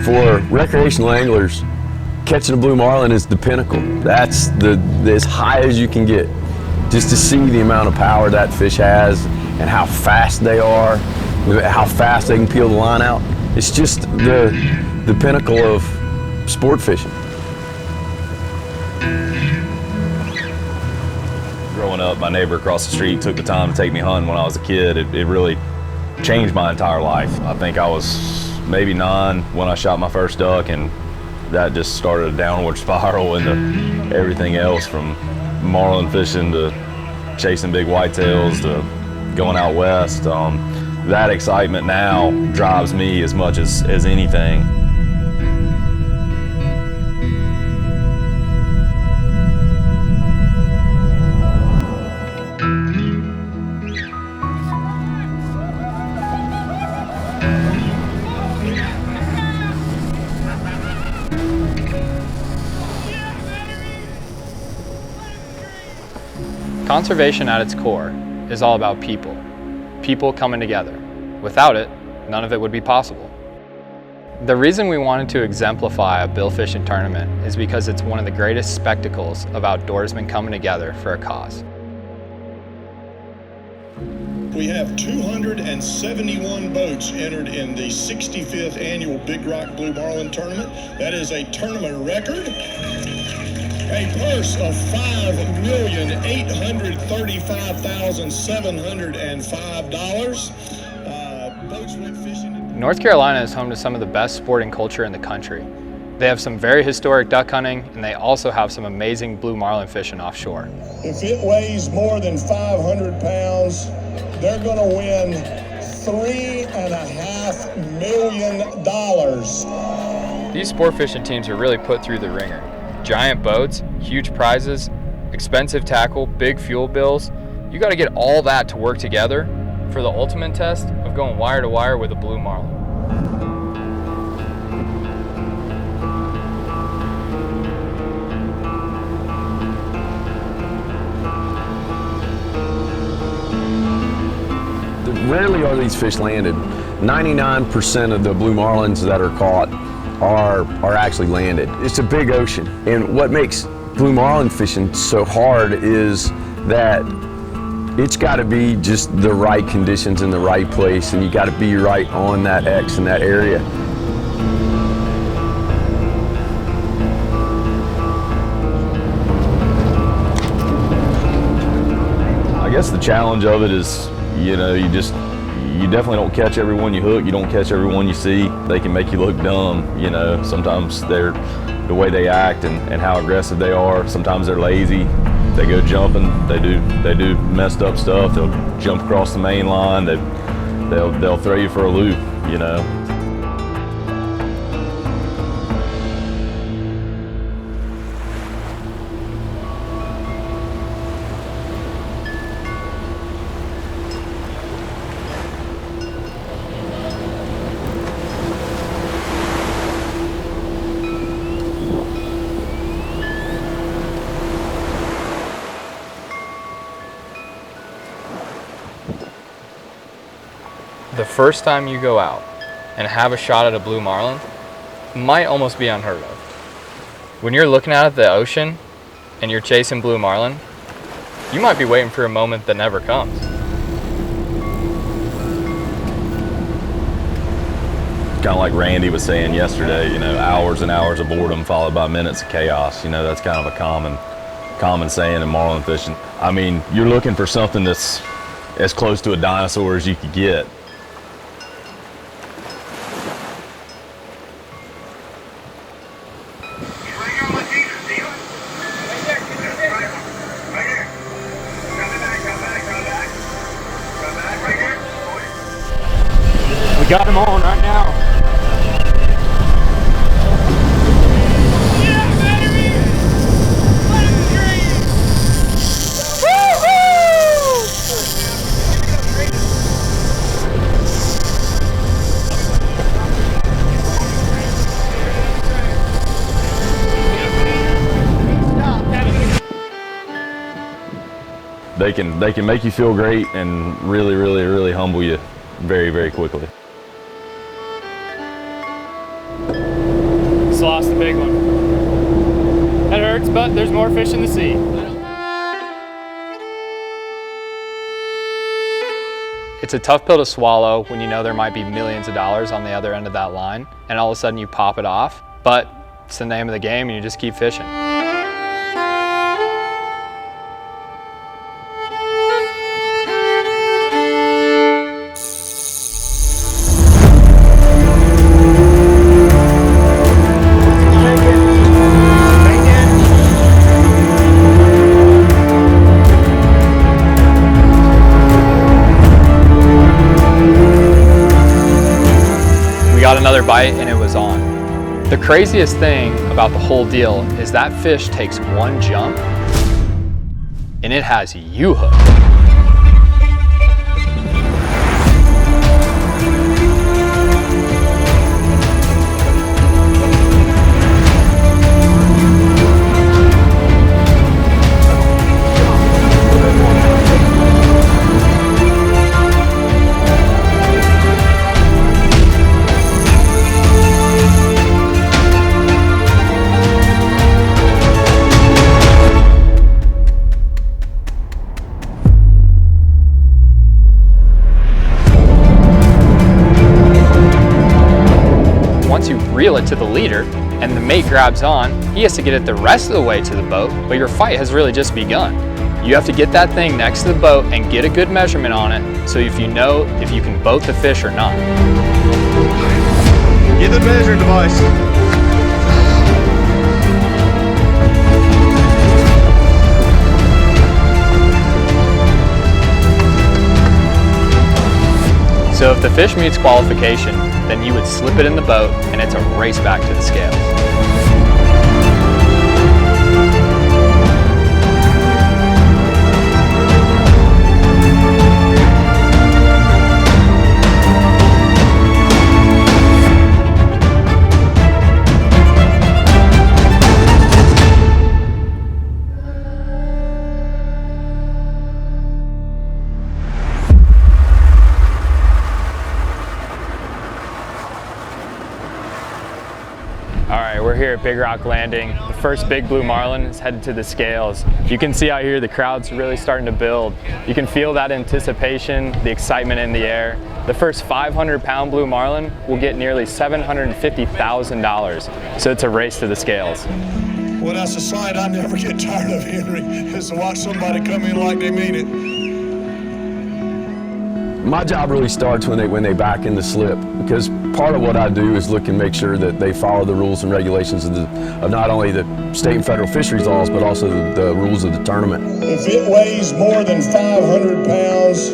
For recreational anglers, catching a blue marlin is the pinnacle. That's as high as you can get. Just to see the amount of power that fish has and how fast they are, how fast they can peel the line out. It's just the pinnacle of sport fishing. Growing up, my neighbor across the street took the time to take me hunting when I was a kid. It really changed my entire life. I think I was maybe 9 when I shot my first duck, and that just started a downward spiral into everything else, from marlin fishing to chasing big whitetails to going out west. That excitement now drives me as much as anything. Conservation at its core is all about people. People coming together. Without it, none of it would be possible. The reason we wanted to exemplify a bill fishing tournament is because it's one of the greatest spectacles of outdoorsmen coming together for a cause. We have 271 boats entered in the 65th annual Big Rock Blue Marlin Tournament. That is a tournament record. A purse of $5,835,705. Boats went fishing. North Carolina is home to some of the best sporting culture in the country. They have some very historic duck hunting, and they also have some amazing blue marlin fishing offshore. If it weighs more than 500 pounds, they're going to win $3.5 million. These sport fishing teams are really put through the ringer. Giant boats, huge prizes, expensive tackle, big fuel bills. You got to get all that to work together for the ultimate test of going wire to wire with a blue marlin. Rarely are these fish landed. 99% of the blue marlins that are caught are actually landed. It's a big ocean, and what makes blue marlin fishing so hard is that it's got to be just the right conditions in the right place, and you got to be right on that X in that area. I guess the challenge of it is, you definitely don't catch everyone you hook. You don't catch everyone you see. They can make you look dumb, Sometimes they're the way they act and how aggressive they are. Sometimes they're lazy. They go jumping. They do messed up stuff. They'll jump across the main line. They'll throw you for a loop, The first time you go out and have a shot at a blue marlin might almost be unheard of. When you're looking out at the ocean and you're chasing blue marlin, you might be waiting for a moment that never comes. Kind of like Randy was saying yesterday, hours and hours of boredom followed by minutes of chaos. That's kind of a common saying in marlin fishing. I mean, you're looking for something that's as close to a dinosaur as you could get. We got him on right now. They can make you feel great and really, really, really humble you very, very quickly. Just lost the big one. That hurts, but there's more fish in the sea. It's a tough pill to swallow when you know there might be millions of dollars on the other end of that line, and all of a sudden you pop it off, but it's the name of the game and you just keep fishing. Got another bite and it was on. The craziest thing about the whole deal is that fish takes one jump and it has you hooked. Once you reel it to the leader and the mate grabs on, he has to get it the rest of the way to the boat, but your fight has really just begun. You have to get that thing next to the boat and get a good measurement on it so if you know if you can boat the fish or not. Get the measuring device. So if the fish meets qualification, then you would slip it in the boat and it's a race back to the scales. All right, we're here at Big Rock Landing. The first big blue marlin is headed to the scales. You can see out here the crowd's really starting to build. You can feel that anticipation, the excitement in the air. The first 500-pound blue marlin will get nearly $750,000. So it's a race to the scales. Well, that's a sight I never get tired of, Henry, is to watch somebody come in like they mean it. My job really starts when they back in the slip, because part of what I do is look and make sure that they follow the rules and regulations of not only the state and federal fisheries laws, but also the rules of the tournament. If it weighs more than 500 pounds,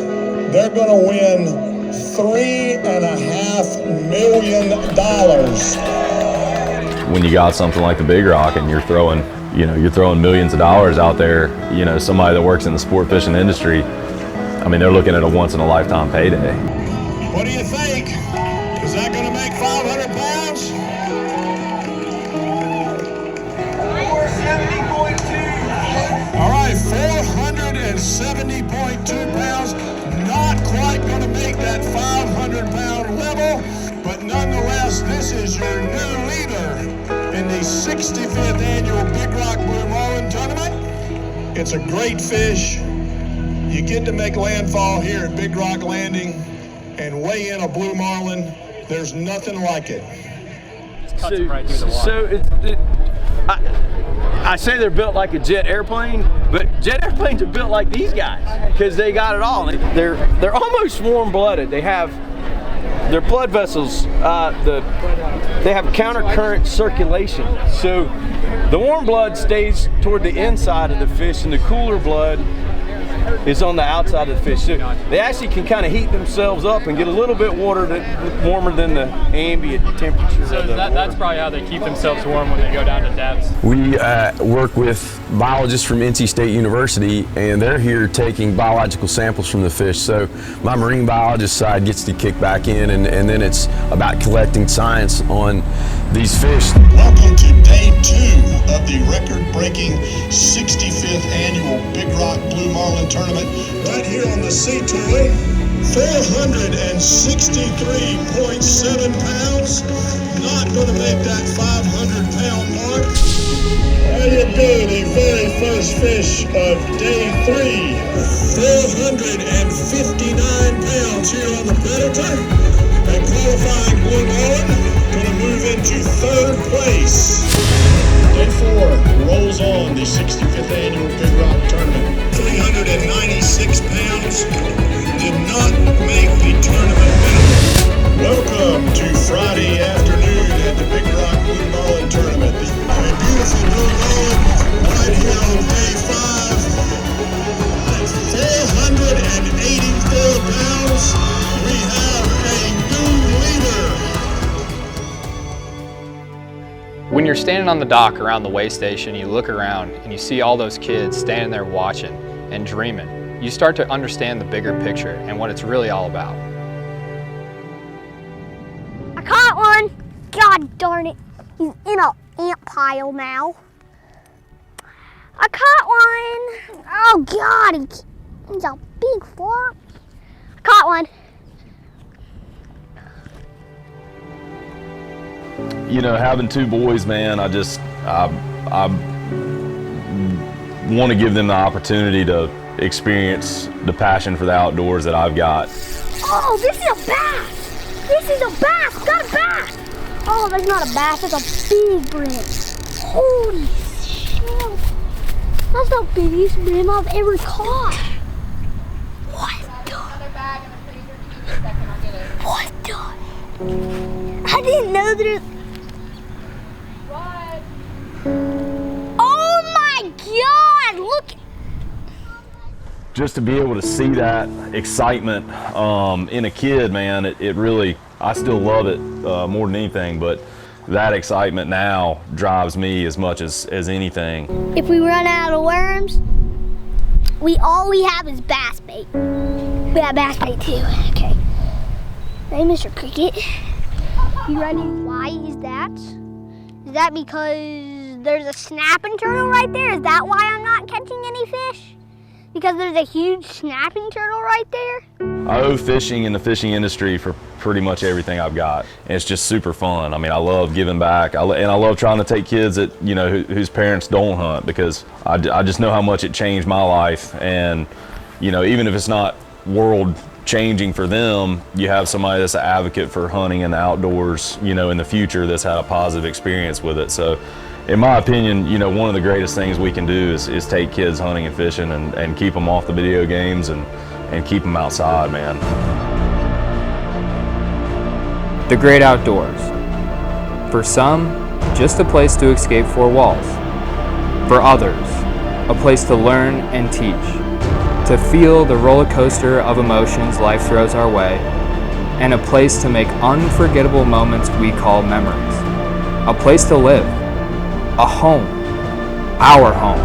they're going to win $3.5 million. When you got something like the Big Rock and you're throwing millions of dollars out there, somebody that works in the sport fishing industry, I mean, they're looking at a once-in-a-lifetime payday. What do you think? Is that going to make 500 pounds? 470.2. All right, 470.2 pounds. Not quite going to make that 500-pound level, but nonetheless, this is your new leader in the 65th annual Big Rock Blue Marlin Tournament. It's a great fish. You get to make landfall here at Big Rock Landing and weigh in a blue marlin. There's nothing like it. I say they're built like a jet airplane, but jet airplanes are built like these guys because they got it all. They're almost warm-blooded. Their blood vessels, they have counter-current circulation. So the warm blood stays toward the inside of the fish, and the cooler blood is on the outside of the fish. So they actually can kind of heat themselves up and get a little bit warmer than the ambient temperature. So that's probably how they keep themselves warm when they go down to depths. We work with biologists from NC State University, and they're here taking biological samples from the fish. So my marine biologist side gets to kick back in, and then it's about collecting science on these fish. Welcome to day 2 of the record-breaking 65th 65th annual Big Rock Blue Marlin Tournament right here on the Sea Toy. 463.7 pounds. Not going to make that 500-pound mark. How you doing? The very first fish of day 3. 459 pounds here on the Predator. And qualifying Blue Marlin going to move into 3rd place. Day 4 rolls on the 65th annual Big Rock Tournament. 396 pounds. Did not make the tournament minimum. Welcome to Friday afternoon at the Big Rock Blue Marlin Tournament. A beautiful Blue Marlin right here on day 5. At 484 pounds, we have a new leader. When you're standing on the dock around the weigh station, you look around and you see all those kids standing there watching and dreaming. You start to understand the bigger picture and what it's really all about. I caught one! God darn it. He's in an ant pile now. I caught one! Oh God, he's a big flop. I caught one. You know, having 2 boys, man, I want to give them the opportunity to experience the passion for the outdoors that I've got. Oh, this is a bass! This is a bass! Got a bass! Oh, that's not a bass, that's a big brim. Holy shit! That's the biggest brim I've ever caught. What the? What the? I didn't know there. What? Oh my God! Look. Just to be able to see that excitement in a kid, man, it really, I still love it more than anything, but that excitement now drives me as much as anything. If we run out of worms, all we have is bass bait. We got bass bait too. Okay. Hey, Mr. Cricket. You ready? Why is that? Is that because there's a snapping turtle right there? Is that why I'm not catching any fish? Because there's a huge snapping turtle right there? I owe fishing and the fishing industry for pretty much everything I've got. And it's just super fun. I mean, I love giving back. And I love trying to take kids that, you know, whose parents don't hunt, because I just know how much it changed my life. And, you know, even if it's not world changing for them, you have somebody that's an advocate for hunting and the outdoors, you know, in the future that's had a positive experience with it. So in my opinion, you know, one of the greatest things we can do is take kids hunting and fishing and keep them off the video games and keep them outside, man. The great outdoors. For some, just a place to escape 4 walls. For others, a place to learn and teach, to feel the roller coaster of emotions life throws our way, and a place to make unforgettable moments we call memories. A place to live. A home, our home.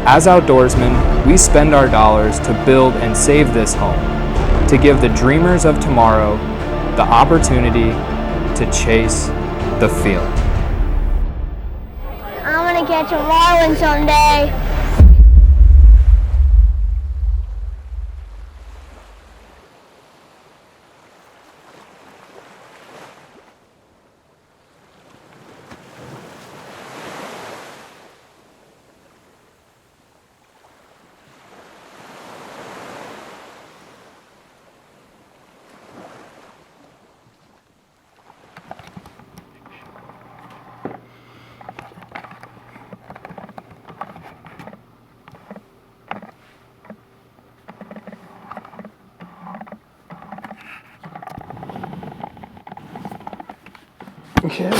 As outdoorsmen, we spend our dollars to build and save this home, to give the dreamers of tomorrow the opportunity to chase the feeling. I'm gonna catch a marlin someday. Okay.